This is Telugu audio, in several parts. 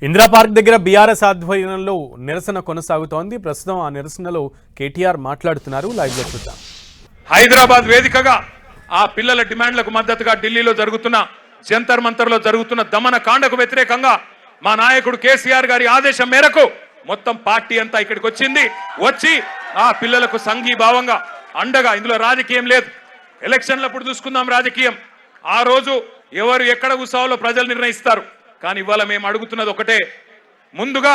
ఇందిరా పార్క్ దగ్గర బీఆర్ఎస్ ఆధ్వర్యంలో నిరసన కొనసాగుతోంది. ప్రస్తుతం ఆ నిరసనలో కేటీఆర్ మాట్లాడుతున్నారు. లైవ్ లో చూద్దాం. హైదరాబాద్ వేదికగా ఆ పిల్లల డిమాండ్లకు మద్దతుగా ఢిల్లీలో జరుగుతున్న జంతర్ మంతర్లో జరుగుతున్న దమన కాండకు వ్యతిరేకంగా మా నాయకుడు కేసీఆర్ గారి ఆదేశం మేరకు మొత్తం పార్టీ అంతా ఇక్కడికి వచ్చి ఆ పిల్లలకు సంఘీభావంగా అండగా, ఇందులో రాజకీయం లేదు. ఎలక్షన్లప్పుడు చూసుకుందాం రాజకీయం. ఆ రోజు ఎవరు ఎక్కడ కూర్చోవాలో ప్రజలు నిర్ణయిస్తారు. కానీ ఇవాళ మేము అడుగుతున్నది ఒకటే, ముందుగా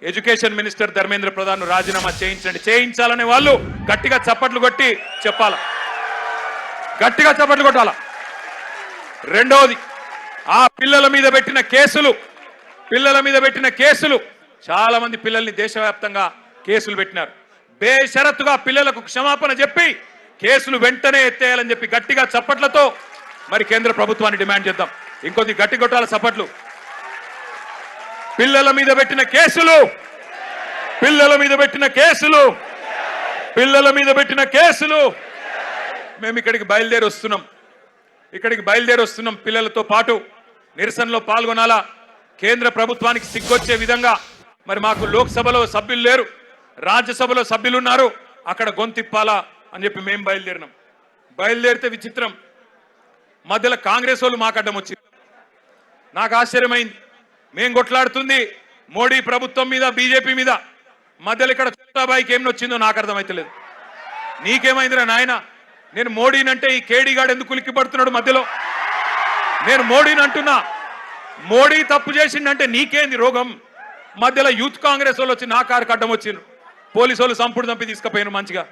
ఎడ్యుకేషన్ మినిస్టర్ ధర్మేంద్ర ప్రధాన్ రాజీనామా చేయించాలనే వాళ్ళు గట్టిగా చప్పట్లు కొట్టి చెప్పాలా, గట్టిగా చప్పట్లు కొట్టాలా. రెండవది, ఆ పిల్లల మీద పెట్టిన కేసులు చాలా మంది పిల్లల్ని దేశవ్యాప్తంగా కేసులు పెట్టినారు. బేషరతుగా పిల్లలకు క్షమాపణ చెప్పి కేసులు వెంటనే ఎత్తేయాలని చెప్పి గట్టిగా చప్పట్లతో మరి కేంద్ర ప్రభుత్వాన్ని డిమాండ్ చేద్దాం. ఇంకొద్ది గట్టి కొట్టాల చప్పట్లు. పిల్లల మీద పెట్టిన కేసులు మేము ఇక్కడికి బయలుదేరి వస్తున్నాం. పిల్లలతో పాటు నిరసనలో పాల్గొనాలా. కేంద్ర ప్రభుత్వానికి సిగ్గొచ్చే విధంగా మరి మాకు లోక్సభలో సభ్యులు లేరు, రాజ్యసభలో సభ్యులు ఉన్నారు, అక్కడ గొంతిప్పాలా అని చెప్పి మేము బయలుదేరితే విచిత్రం, మధ్యలో కాంగ్రెస్ వాళ్ళు మాకు అడ్డం వచ్చింది. నాకు ఆశ్చర్యమైంది. మేం కొట్లాడుతుంది మోడీ ప్రభుత్వం మీద, బీజేపీ మీద, మధ్యలో ఇక్కడ చోటాబాయికి ఏం వచ్చిందో నాకు అర్థమైతలేదు. నీకేమైందిరా నాయన? నేను మోడీనంటే ఈ కేడీగాడు ఎందుకు ఉలిక్కి పడుతున్నాడు మధ్యలో? నేను మోడీని అంటున్నా. మోడీ తప్పు చేసిండంటే నీకేంది రోగం? మధ్యలో యూత్ కాంగ్రెస్ వాళ్ళు వచ్చి నా కారుకి అడ్డం వచ్చిండ్రు, పోలీసు వాళ్ళు సంపుడు చంపి తీసుకుపోయిన మంచిగా.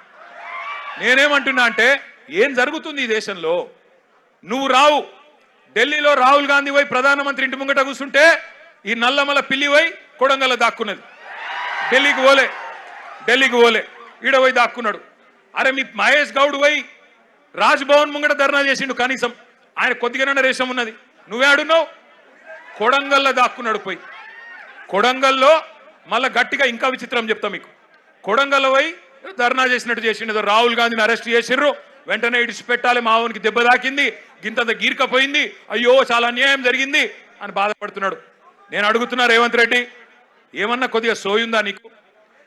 నేనేమంటున్నా అంటే, ఏం జరుగుతుంది ఈ దేశంలో? నువ్వు రావు, ఢిల్లీలో రాహుల్ గాంధీ పోయి ప్రధానమంత్రి ఇంటి ముంగట కూర్చుంటే ఈ నల్లమల పిల్లి పోయి కొడంగల్లో దాక్కున్నది. ఢిల్లీకి పోలే ఈడ పోయి దాక్కున్నాడు. అరే మీ మహేష్ గౌడ్ పోయి రాజ్భవన్ ముంగట ధర్నా చేసిండు, కనీసం ఆయన కొద్దిగానే రేషం ఉన్నది. నువ్వే ఆడున్నావు, కొడంగల్లో దాక్కున్నాడు. పోయి కొడంగల్లో మళ్ళా గట్టిగా ఇంకా విచిత్రం చెప్తా మీకు. కొడంగల్లో పోయి ధర్నా చేసినట్టు చేసిండు. రాహుల్ గాంధీని అరెస్ట్ చేసిర్రు, వెంటనే ఇడిచిపెట్టాలి, మావోనికి దెబ్బ తాకింది, గింతంత గీర్కపోయింది, అయ్యో చాలా అన్యాయం జరిగింది అని బాధపడుతున్నాడు. నేను అడుగుతున్నా రేవంత్ రెడ్డి, ఏమన్నా కొద్దిగా సోయుందా నీకు?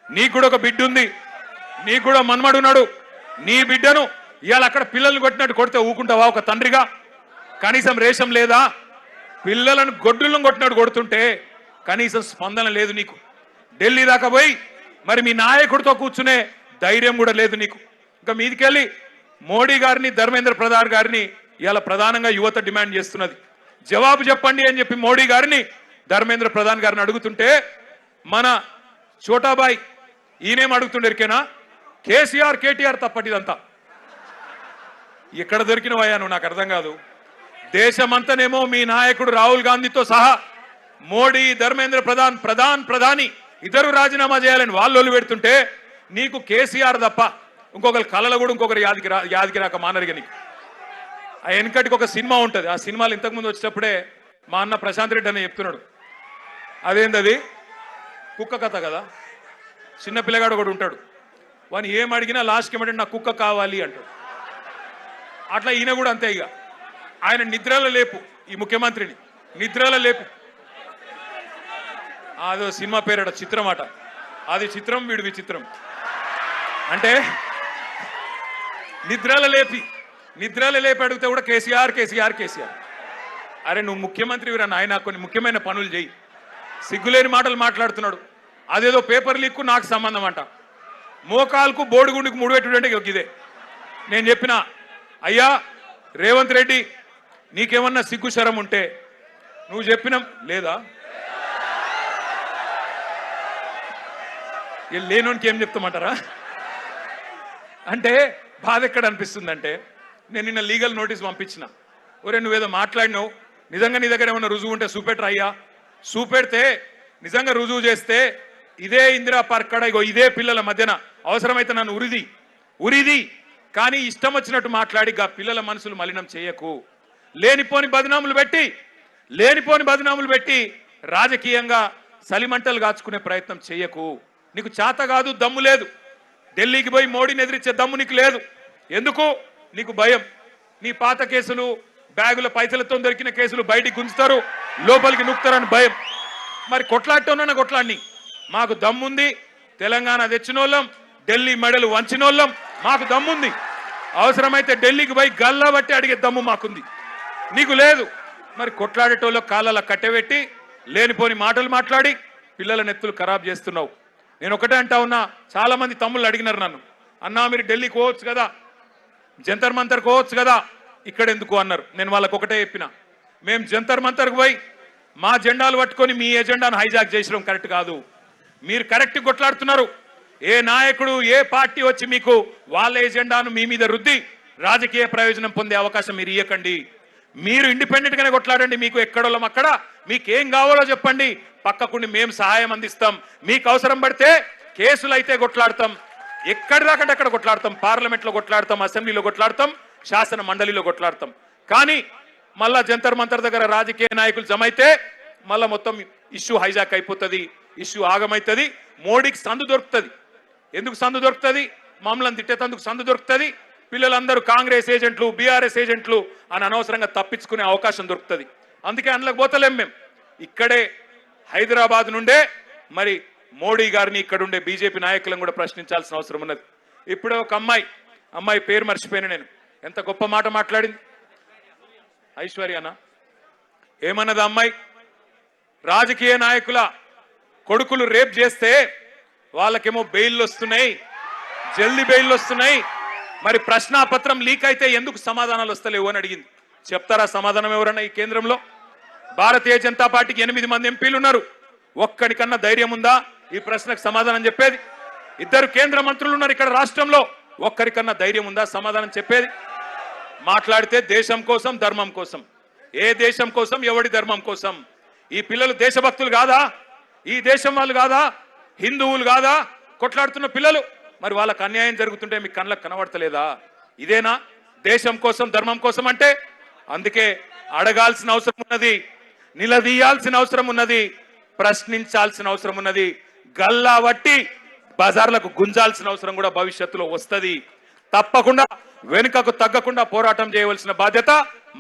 నీకు కూడా ఒక బిడ్డ ఉంది, నీకు కూడా మన్మడున్నాడు. నీ బిడ్డను ఇవాళ అక్కడ పిల్లల్ని కొట్టినట్టు కొడితే ఊకుంటావా ఒక తండ్రిగా? కనీసం రేషం లేదా? పిల్లలను గొడ్డులను కొట్టినట్టు కొడుతుంటే కనీసం స్పందన లేదు నీకు. ఢిల్లీ దాకా పోయి మరి మీ నాయకుడితో కూర్చునే ధైర్యం కూడా లేదు నీకు. ఇంకా మీదికెళ్ళి మోడీ గారిని, ధర్మేంద్ర ప్రధాన్ గారిని ఇవాళ ప్రధానంగా యువత డిమాండ్ చేస్తున్నది. జవాబు చెప్పండి అని చెప్పి మోడీ గారిని, ధర్మేంద్ర ప్రధాన్ గారిని అడుగుతుంటే మన చోటాబాయ్ ఈయనేం అడుగుతుండేరికేనా? కేసీఆర్ కేటీఆర్ తప్పటిదంతా. ఎక్కడ దొరికినవయ్యా నువ్వు? నాకు అర్థం కాదు. దేశమంతనేమో మీ నాయకుడు రాహుల్ గాంధీతో సహా మోడీ, ధర్మేంద్ర ప్రధాని ఇద్దరు రాజీనామా చేయాలని వాళ్ళు పెడుతుంటే నీకు కేసీఆర్ తప్ప ఇంకొకరు కళలు కూడా ఇంకొకరు యాదికి రాక మానరిగా నీకు. ఆ వెనకటికి ఒక సినిమా ఉంటుంది, ఆ సినిమాలు ఇంతకుముందు వచ్చేటప్పుడే మా అన్న ప్రశాంత్ రెడ్డి అని చెప్తున్నాడు. అదేంటది? కుక్క కథ కదా. చిన్న పిల్లగాడు ఒకడు ఉంటాడు, వాని ఏం అడిగినా లాస్ట్కి ఏమంటే నాకు కుక్క కావాలి అంటాడు. అట్లా ఈయన కూడా అంతే. ఇక ఆయన నిద్రలో లేపు, ఈ ముఖ్యమంత్రిని నిద్రలో లేపు. అదో సినిమా పేరట, చిత్రం అట. అది చిత్రం, వీడు విచిత్రం. అంటే నిద్రలో లేపి అడిగితే కూడా కేసీఆర్. అరే నువ్వు ముఖ్యమంత్రి వీరా నాయన, కొన్ని ముఖ్యమైన పనులు చేయి. సిగ్గులేని మాటలు మాట్లాడుతున్నాడు. అదేదో పేపర్ లీక్కు నాకు సంబంధం అంట. మోకాల్కు బోడిగుండికి ముడిపెట్టుడంటే ఇదే. నేను చెప్పిన, అయ్యా రేవంత్ రెడ్డి, నీకేమన్నా సిగ్గు శరం ఉంటే నువ్వు చెప్పినాం లేదా? లేనోనికి ఏం చెప్తామంటారా? అంటే బాధ ఎక్కడ అనిపిస్తుందంటే, నేను నిన్న లీగల్ నోటీస్ పంపించిన. ఒరే నువ్వేదో మాట్లాడినావు, నిజంగా నీ దగ్గర ఏమన్నా రుజువు ఉంటే చూపెట్టరా అయ్యా. చూపెడితే నిజంగా రుజువు చేస్తే ఇదే ఇందిరా పార్క్ కాడ ఇగో ఇదే పిల్లల మధ్యన అవసరమైతే నన్ను ఉరిది కానీ ఇష్టం వచ్చినట్టు మాట్లాడి గా పిల్లల మనసులు మలినం చేయకు. లేనిపోని బదనాములు పెట్టి రాజకీయంగా సలిమంటలు కాచుకునే ప్రయత్నం చేయకు. నీకు చేత కాదు, దమ్ము లేదు. ఢిల్లీకి పోయి మోడీని ఎదిరించే దమ్ము నీకు లేదు. ఎందుకు? నీకు భయం. నీ పాత కేసులు, బ్యాగుల పైసలతో దొరికిన కేసులు బయటికి గుంజుతారు, లోపలికి నూకుతారని భయం. మరి కొట్లాడటోనన్నా కొట్లాడిని మాకు దమ్ముంది. తెలంగాణ తెచ్చినోళ్ళం, ఢిల్లీ మెడలు వంచినోళ్ళం, మాకు దమ్ముంది. అవసరమైతే ఢిల్లీకి పోయి గల్లా బట్టి అడిగే దమ్ము మాకుంది, నీకు లేదు. మరి కొట్లాడేటోళ్ళు కాళ్ళ కట్టెబెట్టి లేనిపోని మాటలు మాట్లాడి పిల్లల నెత్తులు ఖరాబ్ చేస్తున్నావు. నేను ఒకటే అంటా ఉన్నా, చాలా మంది తమ్ముళ్ళు అడిగినారు నన్ను, అన్నా మీరు ఢిల్లీకి పోవచ్చు కదా, జంతర్ మంతర్కి పోవచ్చు కదా, ఇక్కడ ఎందుకు అన్నారు. నేను వాళ్ళకు ఒకటే చెప్పిన, మేము జంతర్ మంతర్కి పోయి మా జెండాలు పట్టుకొని మీ ఎజెండాను హైజాక్ చేసడం కరెక్ట్ కాదు. మీరు కరెక్ట్ కొట్లాడుతున్నారు. ఏ నాయకుడు ఏ పార్టీ వచ్చి మీకు వాళ్ళ ఎజెండాను మీ మీద రుద్ది రాజకీయ ప్రయోజనం పొందే అవకాశం మీరు ఇవ్వకండి. మీరు ఇండిపెండెంట్ గానే కొట్లాడండి. మీకు ఎక్కడోళ్ళం అక్కడ, మీకేం కావాలో చెప్పండి, పక్కకుండి మేము సహాయం అందిస్తాం. మీకు అవసరం పడితే కేసులు అయితే కొట్లాడతాం, ఎక్కడి దాకంటే అక్కడ కొట్లాడతాం, పార్లమెంట్లో కొట్లాడతాం, అసెంబ్లీలో కొట్లాడతాం, శాసన మండలిలో కొట్లాడతాం. కానీ మళ్ళా జంతర్ మంతర్ దగ్గర రాజకీయ నాయకులు జమైతే మళ్ళా మొత్తం ఇష్యూ హైజాక్ అయిపోతుంది, ఇష్యూ ఆగమైతుంది. మోడీకి సందు దొరుకుతుంది. ఎందుకు సందు దొరుకుతుంది? మమ్మల్ని తిట్టేందుకు సందు దొరుకుతుంది. పిల్లలందరూ కాంగ్రెస్ ఏజెంట్లు, బీఆర్ఎస్ ఏజెంట్లు అని అనవసరంగా తప్పించుకునే అవకాశం దొరుకుతుంది. అందుకే అందులోకి పోతలేం. మేము ఇక్కడే హైదరాబాద్ నుండే మరి మోడీ గారిని ఇక్కడ ఉండే బీజేపీ నాయకులను కూడా ప్రశ్నించాల్సిన అవసరం ఉన్నది. ఇప్పుడే ఒక అమ్మాయి పేరు మర్చిపోయాను నేను, ఎంత గొప్ప మాట మాట్లాడింది. ఐశ్వర్యనా ఏమన్నది అమ్మాయి? రాజకీయ నాయకుల కొడుకులు రేప్ చేస్తే వాళ్ళకేమో బెయిల్ వస్తున్నాయి, జల్దీ బెయిల్ వస్తున్నాయి, మరి ప్రశ్నాపత్రం లీక్ అయితే ఎందుకు సమాధానాలు వస్తలేవు అని అడిగింది. చెప్తారా సమాధానం ఎవరన్నా ఈ కేంద్రంలో? భారతీయ జనతా పార్టీకి 8 మంది ఎంపీలు ఉన్నారు. ఒక్కడికన్నా ధైర్యం ఉందా ఈ ప్రశ్నకు సమాధానం చెప్పేది? 2 కేంద్ర మంత్రులు ఉన్నారు ఇక్కడ రాష్ట్రంలో, ఒక్కరికన్నా ధైర్యం ఉందా సమాధానం చెప్పేది? మాట్లాడితే దేశం కోసం, ధర్మం కోసం. ఏ దేశం కోసం, ఎవడి ధర్మం కోసం? ఈ పిల్లలు దేశభక్తులు కాదా? ఈ దేశం వాళ్ళు కాదా? హిందువులు కాదా కొట్లాడుతున్న పిల్లలు? మరి వాళ్ళకు అన్యాయం జరుగుతుంటే మీకు కళ్ళకు కనబడతలేదా? ఇదేనా దేశం కోసం, ధర్మం కోసం అంటే? అందుకే అడగాల్సిన అవసరం ఉన్నది, నిలదీయాల్సిన అవసరం ఉన్నది, ప్రశ్నించాల్సిన అవసరం ఉన్నది, గల్లా వట్టి బజార్లకు గుంజాల్సిన అవసరం కూడా భవిష్యత్తులో వస్తుంది. తప్పకుండా వెనుకకు తగ్గకుండా పోరాటం చేయవలసిన బాధ్యత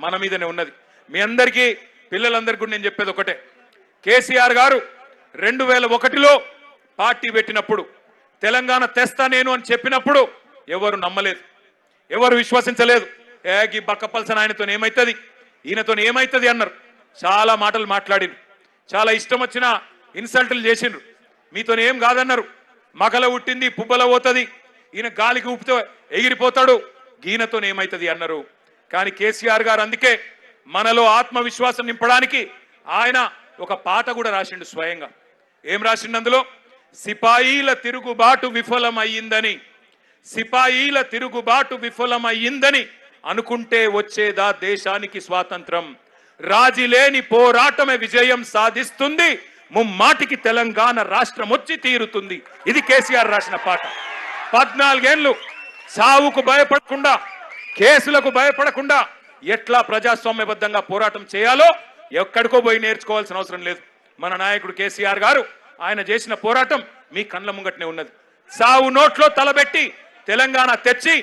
మన మీదనే ఉన్నది. మీ అందరికీ, పిల్లలందరికీ నేను చెప్పేది ఒకటే, కేసీఆర్ గారు 2001లో పార్టీ పెట్టినప్పుడు తెలంగాణ తెస్తా నేను అని చెప్పినప్పుడు ఎవరు నమ్మలేదు, ఎవరు విశ్వసించలేదు. ఈ బక్కపల్సన్ ఆయనతో ఏమైతుంది, ఈయనతో ఏమైతుంది అన్నారు. చాలా మాటలు మాట్లాడిరు, చాలా ఇష్టం వచ్చిన ఇన్సల్టులు చేసిండ్రు. మీతో ఏం కాదన్నారు. మగల ఉట్టింది పుబ్బల పోతుంది, ఈయన గాలికి ఊపితే ఎగిరిపోతాడు, ఈయనతో ఏమైతుంది అన్నారు. కానీ కేసీఆర్ గారు అందుకే మనలో ఆత్మవిశ్వాసం నింపడానికి ఆయన ఒక పాట కూడా రాసిండు స్వయంగా. ఏం రాసిండు అందులో? సిపాయిల తిరుగుబాటు విఫలమయ్యిందని, సిపాయిల తిరుగుబాటు విఫలమయ్యిందని అనుకుంటే వచ్చేదా దేశానికి స్వాతంత్రం? రాజీలేని పోరాటమే విజయం సాధిస్తుంది, ముమ్మాటికి తెలంగాణ రాష్ట్రం వచ్చి తీరుతుంది. ఇది కేసీఆర్ రాసిన పాట. 14 ఏళ్లు సావుకు భయపడకుండా, కేసులకు భయపడకుండా ఎట్లా ప్రజాస్వామ్యబద్ధంగా పోరాటం చేయాలో ఎక్కడికో పోయి నేర్చుకోవాల్సిన అవసరం లేదు. మన నాయకుడు కేసీఆర్ గారు ఆయన చేసిన పోరాటం మీ కళ్ళ ముంగటనే ఉన్నది. సావు నోట్లో తలబెట్టి తెలంగాణ తెచ్చి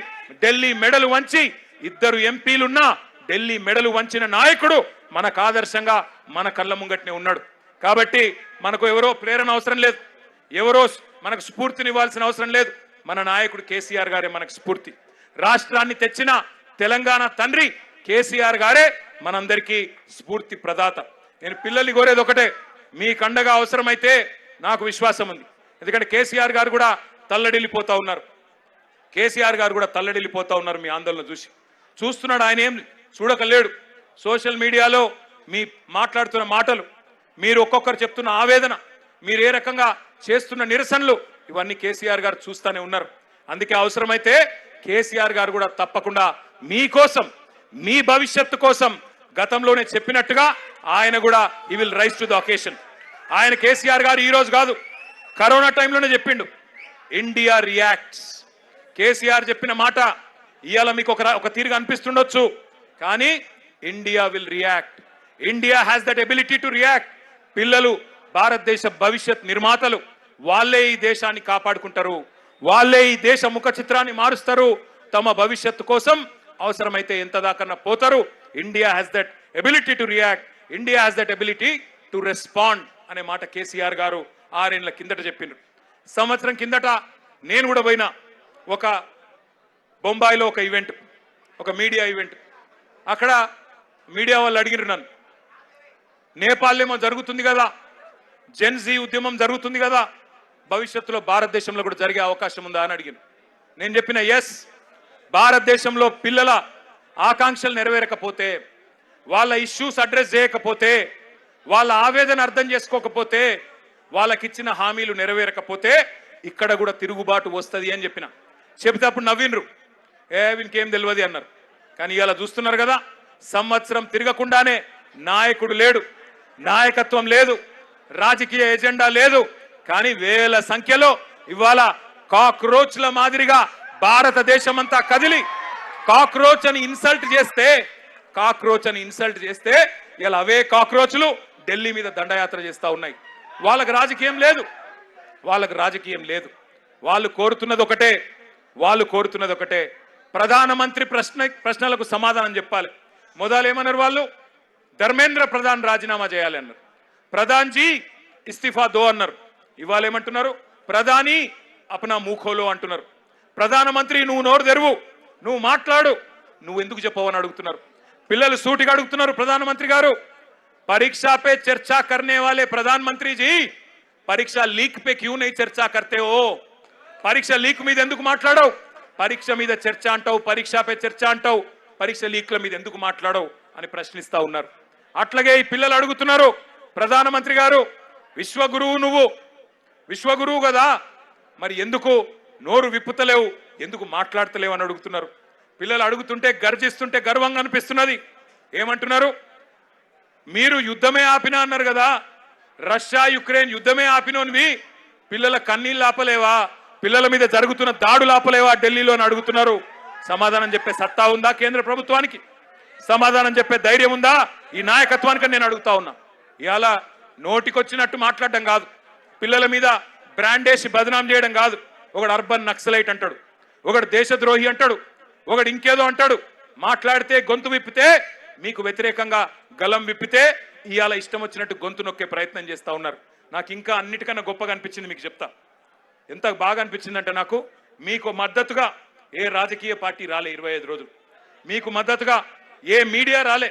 ఢిల్లీ మెడలు వంచి 2 ఎంపీలున్నా ఢిల్లీ మెడలు వంచిన నాయకుడు మనకు ఆదర్శంగా మన కళ్ళ ముంగటనే ఉన్నాడు. కాబట్టి మనకు ఎవరో ప్రేరణ అవసరం లేదు, ఎవరో మనకు స్ఫూర్తినివ్వాల్సిన అవసరం లేదు. మన నాయకుడు కేసీఆర్ గారే మనకు స్ఫూర్తి. రాష్ట్రాన్ని తెచ్చిన తెలంగాణ తండ్రి కేసీఆర్ గారే మనందరికీ స్ఫూర్తి ప్రదాత. నేను పిల్లల్ని కోరేది ఒకటే, మీ కండగా అవసరమైతే నాకు విశ్వాసం ఉంది. ఎందుకంటే కేసీఆర్ గారు కూడా తల్లడిల్లిపోతా ఉన్నారు. కేసీఆర్ గారు కూడా తల్లడిల్లిపోతా ఉన్నారు మీ ఆందోళన చూస్తున్నాడు. ఆయన ఏం చూడకలేడు. సోషల్ మీడియాలో మీ మాట్లాడుతున్న మాటలు, మీరు ఒక్కొక్కరు చెప్తున్న ఆవేదన, మీరు ఏ రకంగా చేస్తున్న నిరసనలు, ఇవన్నీ కేసీఆర్ గారు చూస్తూనే ఉన్నారు. అందుకే అవసరమైతే కేసీఆర్ గారు కూడా తప్పకుండా మీకోసం, మీ భవిష్యత్తు కోసం గతంలోనే చెప్పినట్టుగా ఆయన కూడా ఈ will rise to the occasion. ఆయన కేసీఆర్ గారు ఈ రోజు కాదు, కరోనా టైంలోనే చెప్పిండు, ఇండియా రియాక్ట్స్. కేసీఆర్ చెప్పిన మాట ఇవాళ మీకు ఒక తీరుగా అనిపిస్తుండొచ్చు, కానీ India will react. India has that ability to react. పిల్లలు భారతదేశ భవిష్యత్ నిర్మాతలు, వాళ్ళే ఈ దేశాన్ని కాపాడుకుంటారు, వాళ్ళే ఈ దేశ ముఖ చిత్రాన్ని మారుస్తారు. తమ భవిష్యత్తు కోసం అవసరమైతే ఎంత దాకన్నా పోతారు. India has that ability to react. India has that ability to respond అనే మాట కేసీఆర్ గారు 6 ఏళ్ల కిందట చెప్పిండ్రు. సంవత్సరం కిందట నేను కూడా పోయినా ఒక బొంబాయిలో ఒక ఈవెంట్, ఒక మీడియా ఈవెంట్. అక్కడ మీడియా వాళ్ళు అడిగిరు నన్ను, నేపాల్లో జరుగుతుంది కదా, జెన్జీ ఉద్యమం జరుగుతుంది కదా, భవిష్యత్తులో భారతదేశంలో కూడా జరిగే అవకాశం ఉందా అని అడిగిన. నేను చెప్పిన ఎస్, భారతదేశంలో పిల్లల ఆకాంక్షలు నెరవేరకపోతే, వాళ్ళ ఇష్యూస్ అడ్రస్ చేయకపోతే, వాళ్ళ ఆవేదన అర్థం చేసుకోకపోతే, వాళ్ళకిచ్చిన హామీలు నెరవేరకపోతే ఇక్కడ కూడా తిరుగుబాటు వస్తుంది అని చెప్పిన. చెబితే అప్పుడు నవ్విండ్రు, వీనికేం తెలియదు అన్నారు. కానీ ఇలా చూస్తున్నారు కదా, సంవత్సరం తిరగకుండానే నాయకుడు లేడు, నాయకత్వం లేదు, రాజకీయ ఎజెండా లేదు. కానీ వేల సంఖ్యలో ఇవాళ కాక్రోచ్ల మాదిరిగా భారతదేశం అంతా కదిలి కాక్రోచ్ అని ఇన్సల్ట్ చేస్తే ఇలా అవే కాక్రోచ్లు ఢిల్లీ మీద దండయాత్ర చేస్తా ఉన్నాయి. వాళ్ళకి రాజకీయం లేదు, వాళ్ళు కోరుతున్నది ఒకటే, ప్రధానమంత్రి ప్రశ్నలకు సమాధానం చెప్పాలి. మొదలు ఏమన్నారు వాళ్ళు, ధర్మేంద్ర ప్రధాన్ రాజీనామా చేయాలి అన్నారు, ప్రధాన్ జీ ఇస్తిఫా దో అన్నారు. ఇవాళ ఏమంటున్నారు, ప్రధాని అప్నా మూఖోలో అంటున్నారు. ప్రధానమంత్రి నువ్వు నోరు తెరువు, నువ్వు మాట్లాడు, నువ్వు ఎందుకు చెప్పవని అడుగుతున్నారు. పిల్లలు సూటిగా అడుగుతున్నారు, ప్రధానమంత్రి గారు परीक्षा पे चर्चा करने वाले प्रधानमंत्री जी परीक्षा लीक पे क्यों नहीं चर्चा करते हो, परीक्षा लीक మీద ఎందుకు మాట్లాడవు, పరీక్ష మీద చర్చ అంటావు, పరీక్ష పే చర్చ అంటావు, పరీక్ష లీక్ల మీద ఎందుకు మాట్లాడవు అని ప్రశ్నిస్తా ఉన్నారు. అట్లాగే ఈ పిల్లలు అడుగుతున్నారు, ప్రధానమంత్రి గారు విశ్వగురువు, నువ్వు విశ్వగురువు కదా, మరి ఎందుకు నోరు విప్పుతలేవు, ఎందుకు మాట్లాడతలేవు అని అడుగుతున్నారు. పిల్లలు అడుగుతుంటే గర్జిస్తుంటే గర్వంగా అనిపిస్తున్నది. ఏమంటున్నారు, మీరు యుద్ధమే ఆపినా అన్నారు కదా, రష్యా యుక్రెయిన్ యుద్ధమే ఆపినోనివి పిల్లల కన్నీళ్ళు ఆపలేవా, పిల్లల మీద జరుగుతున్న దాడులు ఆపలేవా ఢిల్లీలో అని అడుగుతున్నారు. సమాధానం చెప్పే సత్తా ఉందా కేంద్ర ప్రభుత్వానికి, సమాధానం చెప్పే ధైర్యం ఉందా ఈ నాయకత్వానికి నేను అడుగుతా ఉన్నా. ఇవాళ నోటికొచ్చినట్టు మాట్లాడడం కాదు, పిల్లల మీద బ్రాండేసి బదనాం చేయడం కాదు. ఒకడు అర్బన్ నక్సలైట్ అంటాడు, ఒకడు దేశద్రోహి అంటాడు, ఒకడు ఇంకేదో అంటాడు. మాట్లాడితే గొంతు విప్పితే, మీకు వ్యతిరేకంగా గలం విప్పితే ఇవాళ ఇష్టం వచ్చినట్టు గొంతు నొక్కే ప్రయత్నం చేస్తా ఉన్నారు. నాకు ఇంకా అన్నిటికన్నా గొప్పగా అనిపించింది, మీకు చెప్తా ఎంత బాగా అనిపించిందంటే, నాకు మీకు మద్దతుగా ఏ రాజకీయ పార్టీ రాలే 25 రోజులు, మీకు మద్దతుగా ఏ మీడియా రాలే.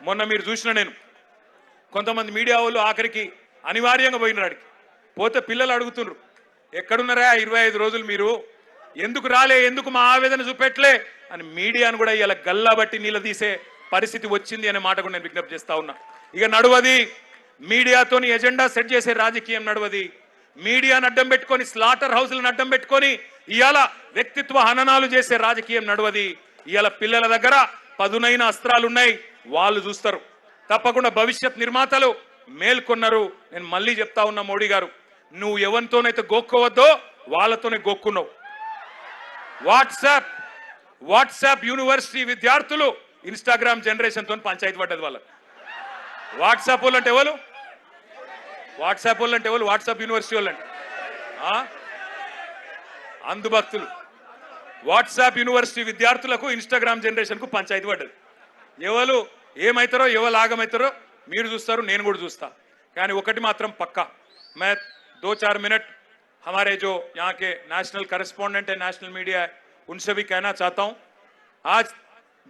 మొన్న మీరు చూసిన నేను కొంతమంది మీడియా వాళ్ళు ఆఖరికి అనివార్యంగా పోయినాడికి పోతే పిల్లలు అడుగుతున్నారు, ఎక్కడున్నారా 25 రోజులు మీరు, ఎందుకు రాలే, ఎందుకు మా ఆవేదన చూపెట్టలే అని మీడియాను కూడా ఇలా గల్లాబట్టి నిలదీసే పరిస్థితి వచ్చింది అనే మాట కూడా నేను విజ్ఞప్తి చేస్తా ఉన్నా. ఇక నడువది మీడియాతోని ఎజెండా సెట్ చేసే రాజకీయం నడువది, మీడియాను అడ్డం పెట్టుకొని స్లాటర్ హౌస్లను అడ్డం పెట్టుకొని ఇవాళ వ్యక్తిత్వ హననాలు చేసే రాజకీయం నడువది. ఇవాళ పిల్లల దగ్గర పదునైన అస్త్రాలు ఉన్నాయి, వాళ్ళు చూస్తారు. తప్పకుండా భవిష్యత్ నిర్మాతలు మేల్కొన్నారు. నేను మళ్ళీ చెప్తా ఉన్నా, మోడీ గారు నువ్వు ఎవరితోనైతే గోక్కోవద్దో వాళ్ళతోనే గోక్కున్నావు. వాట్సాప్ యూనివర్సిటీ విద్యార్థులు ఇన్స్టాగ్రామ్ జనరేషన్ తో పంచాయతీ పడ్డది వాళ్ళ. వాట్సాప్ వాళ్ళు అంటే ఎవరు, వాట్సాప్ యూనివర్సిటీ వాళ్ళు అంటే అందుభక్తులు. వాట్సాప్ యూనివర్సిటీ విద్యార్థులకు ఇన్స్టాగ్రామ్ జనరేషన్ కు పంచాయతీ పడ్డది. ఎవరు ఏమైతారో ఎవరు ఆగమైతారో మీరు చూస్తారు, నేను కూడా చూస్తా. కానీ ఒకటి మాత్రం పక్కా, मैं 2-4 मिनट हमारे जो यहाँ के नेशनल करेस्पॉन्डेंट है, नेशनल मीडिया है, उनसे भी कहना चाहता हूं. आज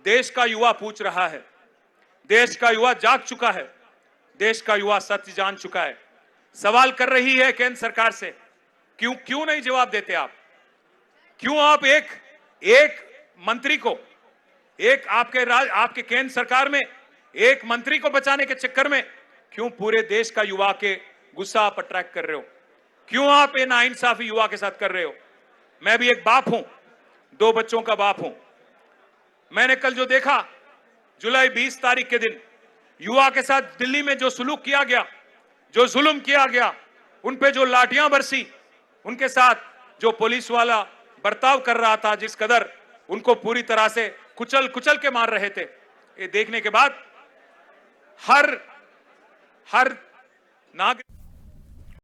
देश का युवा पूछ रहा है, देश का युवा जाग चुका है, देश का युवा सत्य जान चुका है, सवाल कर रही है केंद्र सरकार से, क्यों नहीं जवाब देते आप, क्यों आप एक मंत्री को, एक आपके केंद्र सरकार में एक मंत्री को बचाने के चक्कर में क्यों पूरे देश का युवा के गुस्सा आप अट्रैक्ट कर रहे हो, क्यों आप ये नाइंसाफी युवा के साथ कर रहे हो. मैं भी एक बाप हूं, 2 बच्चों का बाप हूं. मैंने कल जो देखा, जुलाई 20 तारीख के दिन युवा के साथ दिल्ली में जो सुलूक किया गया, जो जुल्म किया गया, उन पे जो लाठियां बरसी, उनके साथ जो पुलिस वाला बर्ताव कर रहा था, जिस कदर उनको पूरी तरह से कुचल के मार रहे थे, ये देखने के बाद हर नागरिक